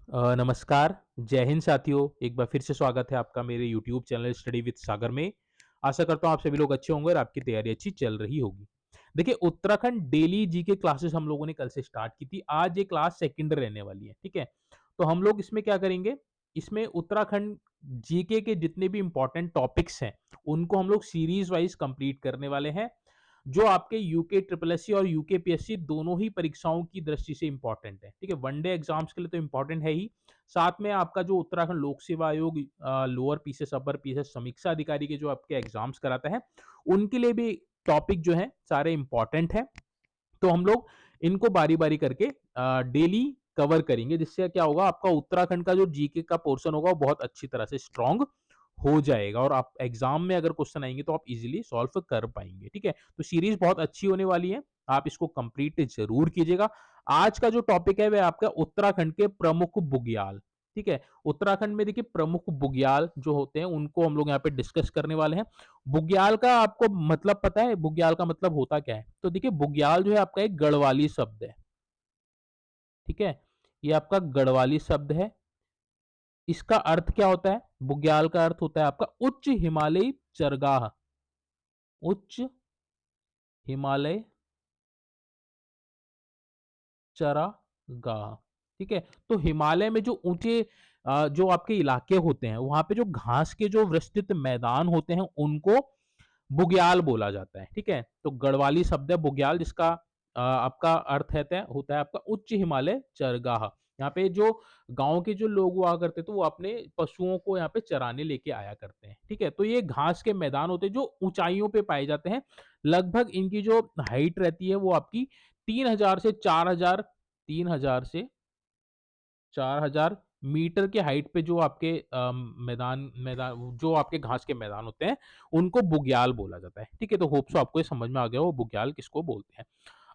नमस्कार, जय हिंद साथियों। एक बार फिर से स्वागत है आपका मेरे यूट्यूब चैनल स्टडी विद सागर में। आशा करता हूँ आप सभी लोग अच्छे होंगे और आपकी तैयारी अच्छी चल रही होगी। देखिए, उत्तराखंड डेली जीके क्लासेस हम लोगों ने कल से स्टार्ट की थी। आज ये क्लास सेकंड रहने वाली है, ठीक है? तो हम लोग इसमें क्या करेंगे, इसमें उत्तराखंड जीके के जितने भी इम्पोर्टेंट टॉपिक्स हैं, उनको हम लोग सीरीज़ वाइज़ कंप्लीट करने वाले हैं। जो आपके यूके ट्रिपल एससी और यूके पीएससी दोनों ही परीक्षाओं की दृष्टि से इंपॉर्टेंट है, ठीक है? वनडे एग्जाम्स के लिए तो इंपॉर्टेंट है ही, साथ में आपका जो उत्तराखंड लोक सेवा आयोग लोअर पीसेस, अपर पीसेस, समीक्षा अधिकारी के जो आपके एग्जाम्स कराता है, उनके लिए भी टॉपिक जो है सारे इंपॉर्टेंट है। तो हम लोग इनको बारी-बारी करके डेली कवर करेंगे, जिससे क्या होगा, आपका उत्तराखंड का जो जीके का पोर्शन होगा वो बहुत अच्छी तरह से स्ट्रॉन्ग हो जाएगा और आप एग्जाम में अगर क्वेश्चन आएँगे तो आप इज़िली सॉल्व कर पाएँगे, ठीक है? तो सीरीज़ बहुत अच्छी होने वाली है, आप इसको कंप्लीट ज़रूर कीजिएगा। आज का जो टॉपिक है वह आपका उत्तराखंड के प्रमुख बुग्याल, ठीक है? उत्तराखंड में देखिए प्रमुख बुग्याल जो होते हैं उनको हम लोग यहाँ पे डिस्कस करने वाले हैं। बुग्याल का आपको मतलब पता है, बुग्याल का मतलब होता क्या है? तो देखिए, बुग्याल जो है आपका एक गढ़वाली शब्द है, ठीक है? ये आपका गढ़वाली शब्द है। इसका अर्थ क्या होता है? बुग्याल का अर्थ होता है आपका उच्च हिमालयी चरगाह, उच्च हिमालय चरागाह, ठीक है? तो हिमालय में जो ऊँचे जो आपके इलाके होते हैं, वहाँ पे जो घास के जो विस्तृत मैदान होते हैं, उनको बुग्याल बोला जाता है, ठीक है? तो गढ़वाली शब्द है बुग्याल, जिसका आपका अर्थ होता है आपका उच्च हिमालय चरगाह। यहाँ पे जो गाँव के जो लोग हुआ करते थे, वो अपने पशुओं को यहाँ पे चराने लेके आया करते हैं, ठीक है? तो ये घास के मैदान होते हैं जो ऊँचाइयों पे पाए जाते हैं। लगभग इनकी जो हाइट रहती है वो आपकी 3000 से 4000, 3000 से 4000 मीटर के हाइट पे जो आपके मैदान मैदान जो आपके घास के मैदान होते हैं, उनको बुग्याल बोला जाता है, ठीक है? तो होप सो आपको ये समझ में आ गया हो बुग्याल किसको बोलते हैं।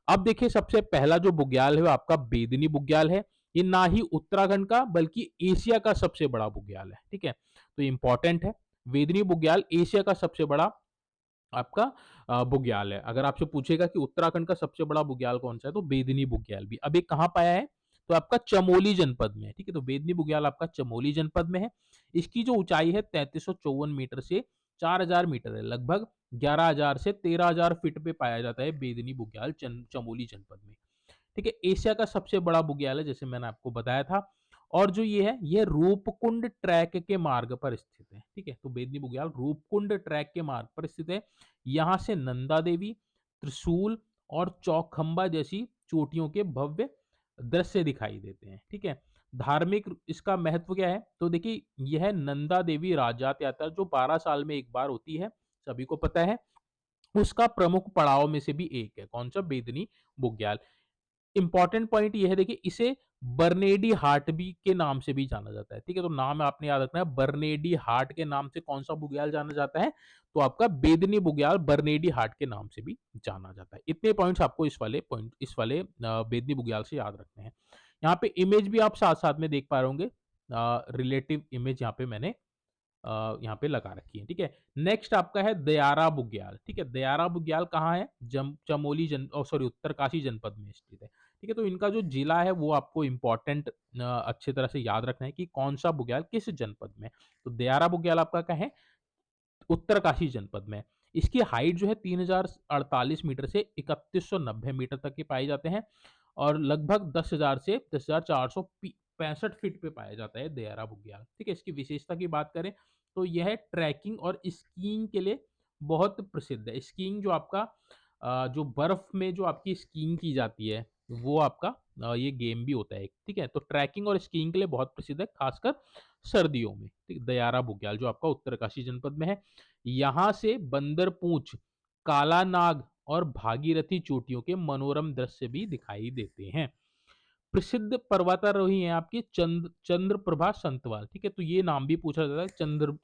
अब देखिए, सबसे पहला जो बुग्याल है वो आपका बेदनी बुग्याल है। ये ना ही उत्तराखंड का बल्कि एशिया का सबसे बड़ा बुग्याल है, ठीक है? तो इम्पोर्टेंट है। वेदनी बुग्याल एशिया का सबसे बड़ा आपका बुग्याल है। अगर आपसे पूछेगा कि उत्तराखंड का सबसे बड़ा बुग्याल कौन-सा है, तो बेदनी बुग्याल भी। अब ये कहाँ पाया है? तो आपका चमोली जनपद में है, ठीक है? तो बेदनी बुग्याल आपका चमोली जनपद में है। इसकी जो ऊँचाई है 3354 मीटर से 4000 मीटर है। लगभग 11000 से 13000 फीट पे पाया जाता है बेदनी बुग्याल चमोली जनपद में। ठीक है? एशिया का सबसे बड़ा बुग्याल है, जैसे मैंने आपको बताया था। और जो ये है, ये रूपकुंड ट्रैक के मार्ग पर स्थित है, ठीक है? तो बेदनी बुग्याल रूपकुंड ट्रैक के मार्ग पर स्थित है। यहाँ से नंदा देवी, त्रिशूल और चौखंबा जैसी चोटियों के भव्य दृश्य दिखाई देते हैं, ठीक है? धार्मिक इसका महत्व क्या है? तो देखिए, यह नंदा देवी राजात यात्रा जो 12 साल में एक बार होती है, सभी को पता है। उसका प्रमुख पड़ाव में से भी एक है। कौन-सा? बेदनी बुग्याल। इम्पोर्टेंट पॉइंट ये है, देखिए, इसे बर्नेडी हाट भी के नाम से भी जाना जाता है, ठीक है? तो नाम आपने याद रखना है, बर्नेडी हाट के नाम से कौन-सा बुग्याल जाना जाता है? तो आपका बेदनी बुग्याल बर्नेडी हाट के नाम से भी जाना जाता है। इतने पॉइंट्स आपको इस वाले बेदनी बुग्याल से याद रखने हैं। यहाँ पे इमेज भी आप साथ-साथ में देख पा रहे होंगे। रिलेटिव इमेज यहाँ पे मैंने यहाँ पे लगा रखी है, ठीक है? नेक्स्ट आपका है दयारा बुग्याल, ठीक है? दयारा बुग्याल कहाँ है? उत्तरकाशी जनपद में स्थित है, ठीक है? तो इनका जो जिला है वो आपको इम्पोर्टेंट अच्छी तरह से याद रखना है कि कौन-सा बुग्याल किस जनपद में है। तो दयारा बुग्याल आपका कहाँ है? उत्तरकाशी जनपद में। इसकी हाइट जो है 3048 मीटर से 3190 मीटर तक के पाए जाते हैं और लगभग 10,000 से 10,400 65 फीट पे पाया जाता है दयारा बुग्याल, ठीक है? इसकी विशेषता की बात करें तो यह ट्रैकिंग और स्कीइंग के लिए बहुत प्रसिद्ध है। स्कीइंग जो आपका जो बर्फ में जो आपकी स्कीइंग की जाती है, वो आपका ये गेम भी होता है एक, ठीक है? तो ट्रैकिंग और स्कीइंग के लिए बहुत प्रसिद्ध है, खासकर सर्दियों में, ठीक? दयारा बुग्याल जो आपका उत्तरकाशी जनपद में है। यहाँ से बंदरपूंछ, काला नाग और भागीरथी चोटियों के मनोरम दृश्य भी दिखाई देते हैं। प्रसिद्ध पर्वतारोही हैं आपकी चंद्रप्रभा संतवाल, ठीक है? तो ये नाम भी पूछा जाता है,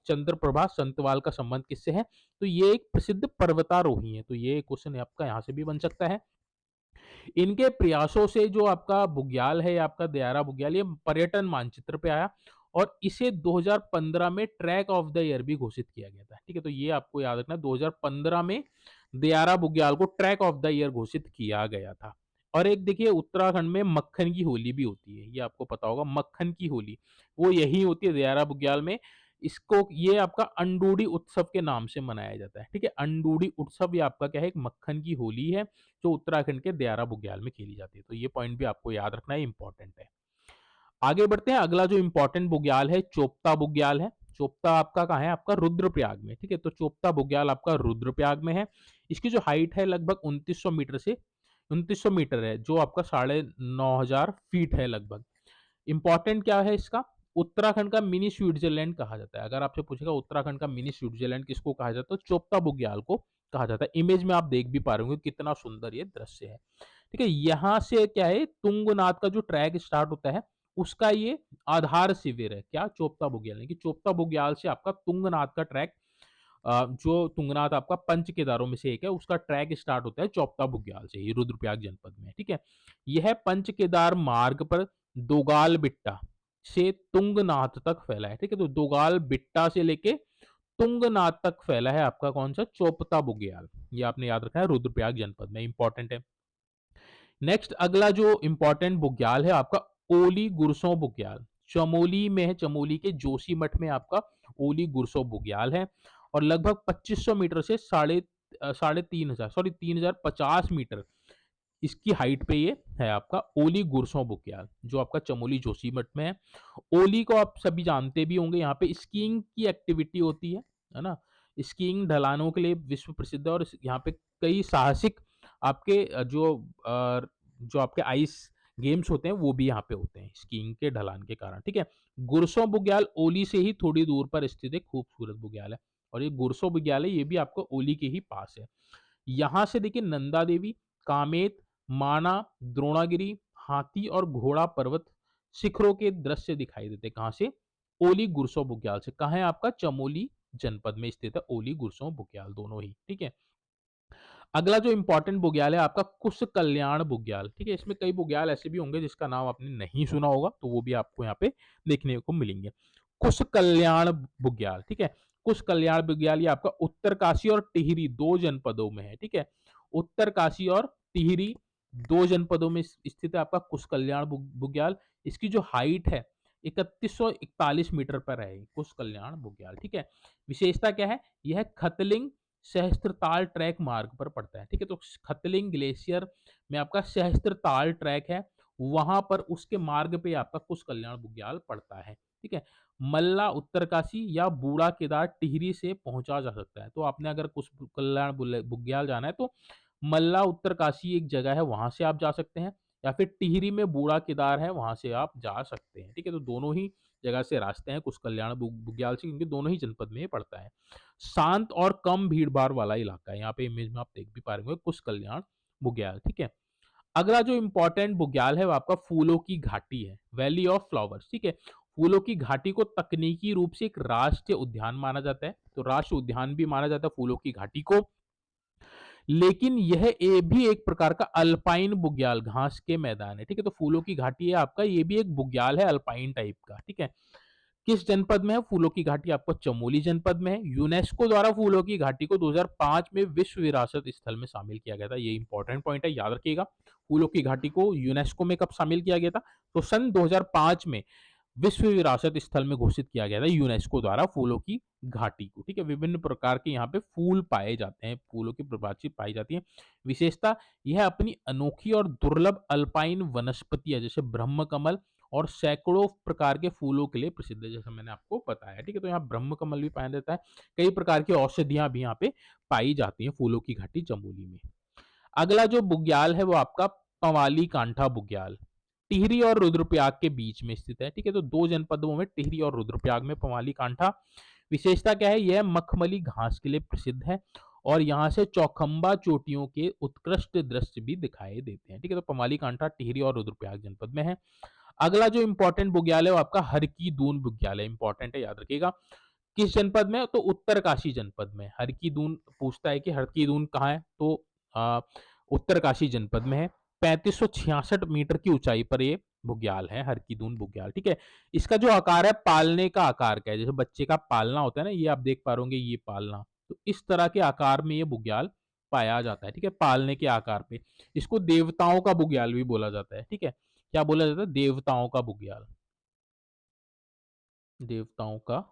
चंद्रप्रभा संतवाल का संबंध किससे है? तो ये एक प्रसिद्ध पर्वतारोही है, तो ये क्वेश्चन आपका यहाँ से भी बन सकता है। इनके प्रयासों से जो आपका बुग्याल है, आपका दयारा बुग्याल, ये पर्यटन मानचित्र पे आया और इसे 2015 में ट्रैक ऑफ द ईयर भी घोषित किया गया था, ठीक है? तो ये आपको याद रखना है, 2015 में दयारा बुग्याल को ट्रैक ऑफ द ईयर घोषित किया गया था। और एक देखिए उत्तराखंड में मक्खन की होली भी होती है, ये आपको पता होगा मक्खन की होली, वो यही होती है देहरा बुग्याल में। इसको ये आपका अंडूडी उत्सव के नाम से मनाया जाता है, ठीक है? अंडूडी उत्सव ये आपका क्या है, एक मक्खन की होली है, जो उत्तराखंड के देहरा बुग्याल में खेली जाती है। तो ये पॉइंट भी आपको याद रखना है, इंपॉर्टेंट है। आगे बढ़ते हैं, अगला जो इंपॉर्टेंट बुग्याल है, चोपता बुग्याल है। चोपता आपका कहाँ है? आपका रुद्रप्रयाग में, ठीक है? तो चोपता बुग्याल आपका रुद्रप्रयाग में है। इसकी जो हाइट है लगभग 2900 मीटर से 2900 मीटर है, जो आपका 9500 फीट है लगभग। इंपॉर्टेंट क्या है इसका? उत्तराखंड का मिनी स्विट्जरलैंड कहा जाता है। अगर आपसे पूछेगा उत्तराखंड का मिनी स्विट्जरलैंड किसको कहा जाता है, तो चोपता बुग्याल को कहा जाता है। इमेज में आप देख भी पा रहे होंगे कितना सुंदर ये दृश्य है। ठीक है, यहाँ से क्या है, तुंगनाथ का जो ट्रैक स्टार्ट होता है, उसका ये आधार शिविर है। क्या? चोपता बुग्याल, यानी कि चोपता बुग्याल से आपका तुंगनाथ का ट्रैक, जो तुंगनाथ आपका पंच केदारों में से एक है, उसका ट्रैक स्टार्ट होता है चोपता बुग्याल से ही, रुद्रप्रयाग जनपद में। ठीक है, यह पंच केदार मार्ग पर दोगाल बिट्टा से तुंगनाथ तक फैला है। ठीक है, तो दोगाल बिट्टा से लेके तुंगनाथ तक फैला है आपका कौन सा? चोपता बुग्याल। ये आपने याद रखना है, रुद्रप्रयाग जनपद में, इंपॉर्टेंट है। नेक्स्ट अगला जो इंपॉर्टेंट बुग्याल है आपका ओली गुरसों बुग्याल, चमोली में है। चमोली के जोशीमठ में आपका ओली गुरसों बुग्याल है, और लगभग 2500 मीटर से साढ़े 3000, सॉरी 3050 मीटर इसकी हाइट पे ये है आपका ओली गुरसों बुग्याल, जो आपका चमोली जोशीमठ में है। ओली को आप सभी जानते भी होंगे, यहाँ पे स्कीइंग की एक्टिविटी होती है ना? स्कीइंग ढलानों के लिए विश्व प्रसिद्ध है, और यहाँ पे कई साहसिक आपके जो आपके आइस गेम्स होते हैं वो भी यहाँ पे होते हैं स्कीइंग के ढलान के कारण। ठीक है, गुरसों बुग्याल ओली से ही थोड़ी दूर पर स्थित एक खूबसूरत बुग्याल है, और ये गुरसों बुग्याल है, ये भी आपको ओली के ही पास है। यहाँ से देखिए नंदा देवी, कामेत, माना, द्रोणागिरी, हाथी और घोड़ा पर्वत शिखरों के दृश्य दिखाई देते हैं। कहाँ से? ओली गुरसों बुग्याल से। कहाँ है आपका? चमोली जनपद में स्थित है ओली गुरसों बुग्याल, दोनों ही। ठीक है, अगला जो इंपॉर्टेंट बुग्याल है आपका कुश कल्याण बुग्याल। ठीक है, इसमें कई बुग्याल ऐसे भी होंगे जिसका नाम आपने नहीं सुना होगा, तो वो भी आपको यहाँ पे देखने को मिलेंगे। कुश कल्याण बुग्याल, ठीक है, कुश कल्याण बुग्याल ये आपका उत्तरकाशी और टिहरी दो जनपदों में है। ठीक है, उत्तरकाशी और टिहरी दो जनपदों में स्थित है आपका कुश कल्याण बुग्याल। इसकी जो हाइट है 3141 मीटर पर है कुश कल्याण बुग्याल। ठीक है, विशेषता क्या है? यह खतलिंग सहस्त्रताल ट्रैक मार्ग पर पड़ता है। ठीक है, तो खतलिंग ग्लेशियर में आपका सहस्त्रताल ट्रैक है, वहां पर उसके मार्ग पे आपका कुश कल्याण बुग्याल पड़ता है। ठीक है, मल्ला उत्तरकाशी या बूढ़ा केदार टिहरी से पहुंचा जा सकता है। तो आपने अगर कुश कल्याण बुग्याल जाना है तो मल्ला उत्तरकाशी एक जगह है, वहां से आप जा सकते हैं, या फिर टिहरी में बूढ़ा केदार है, वहां से आप जा सकते हैं। ठीक है, तो दोनों ही जगह से रास्ते हैं कुश कल्याण बुग्याल से, क्योंकि दोनों ही जनपद में ये पड़ता है। शांत और कम भीड़ भाड़ वाला इलाका है, यहाँ पे इमेज में आप देख भी पा रहे होंगे कुश कल्याण बुग्याल। ठीक है, अगला जो इंपॉर्टेंट बुग्याल है वो आपका फूलों की घाटी है, वैली ऑफ फ्लावर्स। ठीक है, फूलों की घाटी को तकनीकी रूप से एक राष्ट्रीय उद्यान माना जाता है, तो राष्ट्रीय उद्यान भी माना जाता है फूलों की घाटी को। लेकिन यह भी एक प्रकार का अल्पाइन बुग्याल, घास के मैदान है। ठीक है, तो फूलों की घाटी है आपका, ये भी एक बुग्याल है अल्पाइन टाइप का। ठीक है, किस जनपद में है फूलों की घाटी? आपको चमोली जनपद में है। यूनेस्को द्वारा फूलों की घाटी को 2005 में विश्व विरासत स्थल में शामिल किया गया था। ये इंपॉर्टेंट पॉइंट है, याद रखिएगा। फूलों की घाटी को यूनेस्को में कब शामिल किया गया था? तो सन 2005 में विश्व विरासत स्थल में घोषित किया गया था यूनेस्को द्वारा फूलों की घाटी को। ठीक है, विभिन्न प्रकार के यहाँ पे फूल पाए जाते हैं, फूलों की प्रजाति पाई जाती है। विशेषता यह अपनी अनोखी और दुर्लभ अल्पाइन वनस्पतियां जैसे ब्रह्म कमल और सैकड़ों प्रकार के फूलों के लिए प्रसिद्ध है, जैसा मैंने आपको बताया। ठीक है, तो यहाँ ब्रह्म कमल भी पाया जाता है, कई प्रकार की औषधियां भी यहाँ पे पाई जाती हैं फूलों की घाटी चमोली में। अगला जो बुग्याल है वो आपका पंवाली कांठा बुग्याल, टिहरी और रुद्रप्रयाग के बीच में स्थित है। ठीक है, तो दो जनपदों में टिहरी और रुद्रप्रयाग में पंवाली कांठा। विशेषता क्या है? यह मखमली घास के लिए प्रसिद्ध है, और यहाँ से चौखंबा चोटियों के उत्कृष्ट दृश्य भी दिखाई देते हैं। ठीक है, तो पंवाली कांठा टिहरी और रुद्रप्रयाग जनपद में है। अगला जो इंपॉर्टेंट बुग्याल है वो आपका हर की दून बुग्याल है, इंपॉर्टेंट है, याद रखिएगा। किस जनपद में? तो उत्तरकाशी जनपद में। हर की दून पूछता है कि हर की दून कहाँ है, तो आ, उत्तरकाशी जनपद में है। 3566 मीटर की ऊंचाई पर ये बुग्याल है, हर की दून बुग्याल। ठीक है, इसका जो आकार है पालने का आकार का है, जैसे बच्चे का पालना होता है ना, ये आप देख पा रहे होंगे, ये पालना, तो इस तरह के आकार में ये बुग्याल पाया जाता है, ठीक है, पालने के आकार पे। इसको देवताओं का बुग्याल भी बोला जाता है, ठीक है। क्या बोला जाता है? देवताओं का बुग्याल, देवताओं का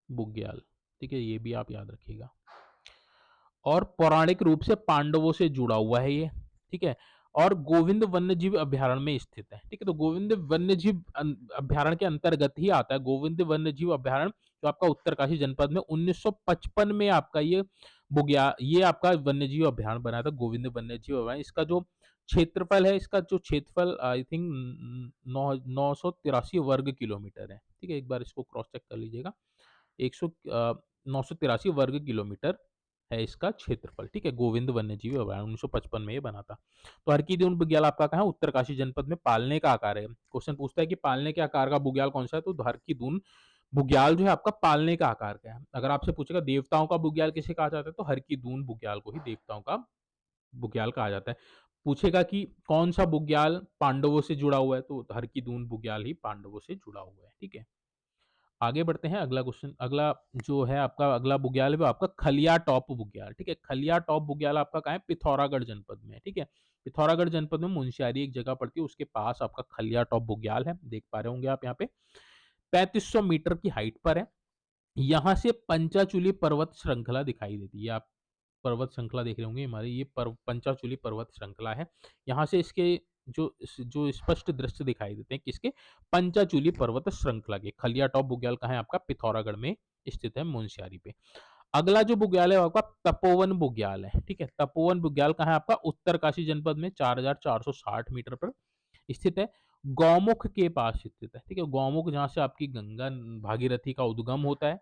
बुग्याल, ठीक है, ये भी आप याद रखिएगा। और पौराणिक रूप से पांडवों से जुड़ा हुआ है ये, ठीक है। और गोविंद वन्यजीव अभयारण्य में स्थित है, ठीक है। तो गोविंद वन्यजीव अभयारण्य के अंतर्गत ही आता है गोविंद वन्यजीव अभयारण्य, जो आपका उत्तरकाशी जनपद में 1955 में आपका ये आपका वन्यजीव अभयारण्य बना था, गोविंद वन्यजीव अभयारण्य। इसका जो क्षेत्रफल है, इसका जो क्षेत्रफल आई थिंक 983 वर्ग किलोमीटर है, ठीक है। एक बार इसको क्रॉस चेक कर लीजिएगा। 983 वर्ग किलोमीटर है इसका क्षेत्रफल, ठीक है। गोविंद वन्यजीव अभयारण्य 1955 में ये बना था। तो हरकी-दून बुग्याल आपका कहाँ है? उत्तरकाशी जनपद में पालने का आकार है। क्वेश्चन पूछता है कि पालने के आकार का बुग्याल कौन सा है, तो हरकी-दून बुग्याल जो है आपका पालने का आकार का है। अगर आपसे पूछेगा देवताओं का बुग्याल किसे कहा जाता है, तो हरकी-दून बुग्याल को ही देवताओं का बुग्याल कहा जाता है। पूछेगा कि कौन सा बुग्याल पांडवों से जुड़ा हुआ है, तो हरकी-दून बुग्याल ही पांडवों से जुड़ा हुआ है, ठीक है। आगे बढ़ते हैं, अगला क्वेश्चन, अगला जो है आपका अगला बुग्याल है वो आपका खलिया टॉप बुग्याल, ठीक है। खलिया टॉप बुग्याल आपका कहाँ है? पिथौरागढ़ जनपद में है, ठीक है। पिथौरागढ़ जनपद में मुंशियारी एक जगह पड़ती है, उसके पास आपका खलिया टॉप बुग्याल है, देख पा रहे होंगे आप यहाँ पे। 3500 मीटर की हाइट पर है। यहाँ से पंचाचूली पर्वत श्रृंखला दिखाई देती है। आप पर्वत श्रृंखला देख रहे होंगे हमारी, ये पंचाचूली पर्वत श्रृंखला है। यहाँ से इसके जो स्पष्ट दृश्य दिखाई देते हैं किसके? पंचाचूली पर्वत श्रृंखला के। खलिया टॉप बुग्याल कहाँ है आपका? पिथौरागढ़ में स्थित है, मुंशियारी पे। अगला जो बुग्याल है वो आपका तपोवन बुग्याल है, ठीक है। तपोवन बुग्याल कहाँ है आपका? उत्तरकाशी जनपद में 4460 मीटर पर स्थित है। गौमुख के पास स्थित है, ठीक है। गौमुख जहाँ से आपकी गंगा भागीरथी का उद्गम होता है,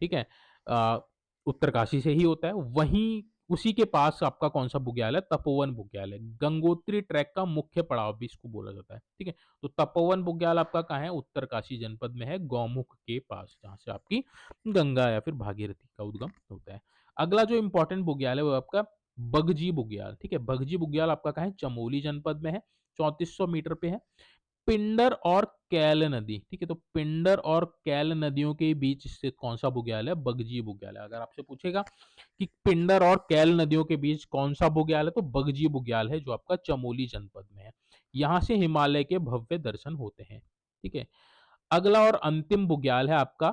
ठीक है। अ, उत्तरकाशी से ही होता है। वहीं उसी के पास आपका कौन-सा बुग्याल है? तपोवन बुग्याल है। गंगोत्री ट्रैक का मुख्य पड़ाव भी इसको बोला जाता है, ठीक है। तो तपोवन बुग्याल आपका कहाँ है? उत्तरकाशी जनपद में है, गौमुख के पास, जहाँ से आपकी गंगा या फिर भागीरथी का उद्गम होता है। अगला जो इम्पोर्टेंट बुग्याल है वो आपका बगजी बुग्याल, ठीक है। बगजी बुग्याल आपका कहाँ है? चमोली जनपद में है, 3400 मीटर पे है। पिंडर और कैल नदी, ठीक है। तो पिंडर और कैल नदियों के बीच स्थित कौन सा बुग्याल है? बगजी बुग्याल है। अगर आपसे पूछेगा कि पिंडर और कैल नदियों के बीच कौन सा बुग्याल है, तो बगजी बुग्याल है, जो आपका चमोली जनपद में है। यहाँ से हिमालय के भव्य दर्शन होते हैं, ठीक है। अगला और अंतिम बुग्याल है आपका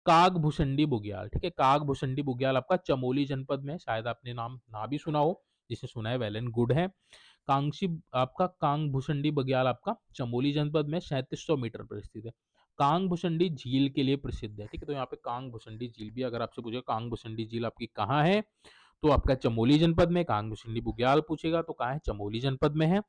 कागभूषणी बुग्याल, ठीक है। कागभूषणी बुग्याल आपका चमोली जनपद में है। शायद आपने नाम ना भी सुना हो, जिसे सुना है वेल एंड गुड है। कांगसी आपका कांगभूषणी बुग्याल आपका चमोली जनपद में 3700 मीटर पर स्थित है। कांगभूषणी झील के लिए प्रसिद्ध है, ठीक है। तो यहाँ पे कांगभूषणी झील भी अगर आपसे पूछे कांगभूषणी झील आपकी कहाँ है, तो आपका चमोली जनपद में। कांगभूषणी बुग्याल पूछेगा तो कहाँ है? चमोली जनपद में है।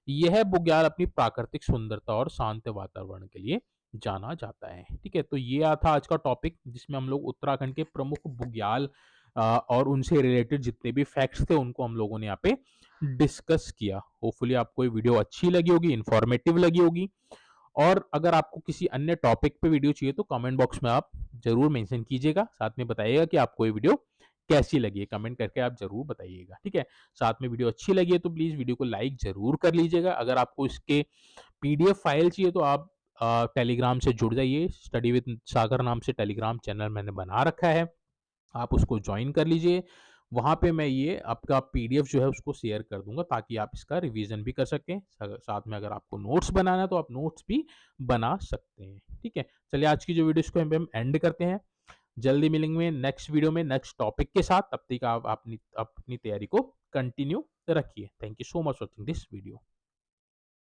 यह बुग्याल अपनी प्राकृतिक सुंदरता और शांत वातावरण के लिए जाना जाता है, ठीक है। तो ये था आज का टॉपिक, जिसमें हम लोग उत्तराखंड के प्रमुख बुग्याल और उनसे रिलेटेड जितने भी फैक्ट्स थे उनको हम लोगों ने यहाँ पे डिस्कस किया। होपफुली आपको ये वीडियो अच्छी लगी होगी, इंफॉर्मेटिव लगी होगी। और अगर आपको किसी अन्य टॉपिक पे वीडियो चाहिए तो कमेंट बॉक्स में आप जरूर मेंशन कीजिएगा, साथ में बताइएगा कि आपको ये वीडियो कैसी लगी है, कमेंट करके आप जरूर बताइएगा, ठीक है। साथ में वीडियो अच्छी लगी है तो प्लीज वीडियो को लाइक जरूर कर लीजिएगा। अगर आपको इसके पीडीएफ फाइल चाहिए तो आप टेलीग्राम से जुड़ जाइए। स्टडी विद सागर नाम से टेलीग्राम चैनल मैंने बना रखा है, आप उसको ज्वाइन कर लीजिए। वहाँ पे मैं ये आपका पीडीएफ जो है उसको शेयर कर दूंगा, ताकि आप इसका रिवीजन भी कर सकें। साथ में अगर आपको नोट्स बनाना है तो आप नोट्स भी बना सकते हैं, ठीक है। चलिए आज की जो वीडियो इसको हम एंड करते हैं। जल्दी मिलेंगे नेक्स्ट वीडियो में नेक्स्ट टॉपिक के साथ। तब तक आप अपनी अपनी तैयारी को कंटिन्यू रखिए। Thank you so much watching this video.